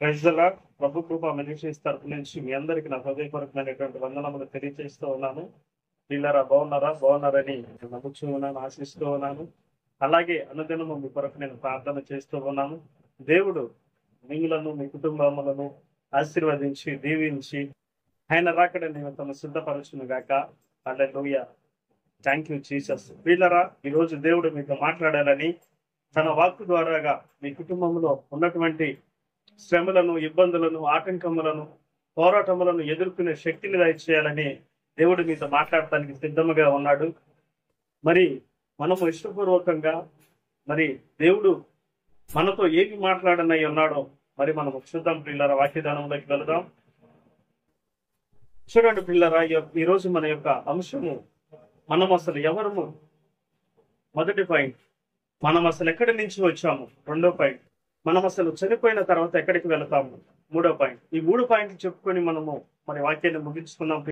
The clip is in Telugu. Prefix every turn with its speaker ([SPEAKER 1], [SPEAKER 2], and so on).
[SPEAKER 1] Praise the Lord. Prabhu Krupa ministries తరపు నుంచి మీ అందరికి నా హృదయపూర్వకమైనటువంటి వందనములు తెలియజేస్తూ ఉన్నాను. పిల్లరా బాగున్నారని నమ్ముచూ ఉన్నాను, ఆశిస్తూ ఉన్నాను. అలాగే అనుదినము మీ కొరకు నేను ప్రార్థన చేస్తూ ఉన్నాను. దేవుడు మిమ్మలను మీ కుటుంబములను ఆశీర్వదించి దీవించి ఆయన రాకడ నిమిత్తం సిద్ధపరచును గాక. హల్లెలూయా. Thank you Jesus. పిల్లరా, ఈ రోజు దేవుడు మీతో మాట్లాడాలని తన వాక్కు ద్వారాగా మీ కుటుంబంలో ఉన్నటువంటి శ్రమలను, ఇబ్బందులను, ఆటంకములను, పోరాటములను ఎదుర్కొనే శక్తిని దయచేయాలని దేవుడు మీతో మాట్లాడటానికి సిద్ధముగా ఉన్నాడు. మరి మనము ఇష్టపూర్వకంగా మరి దేవుడు మనతో ఏమి మాట్లాడనై ఉన్నాడో మరి మనము చూద్దాం. పిల్లల వాక్యదానంలోకి వెళదాం. చూడండి పిల్లరా, ఈ రోజు మన యొక్క అంశము మనం అసలు ఎవరము. మొదటి పాయింట్, మనం అసలు ఎక్కడి నుంచి వచ్చాము. రెండో పాయింట్, మనం అసలు చనిపోయిన తర్వాత ఎక్కడికి వెళతాము. మూడో పాయింట్. ఈ 3 పాయింట్లు చెప్పుకొని మనము మరి వాక్యాన్ని ముగించుకున్నాం.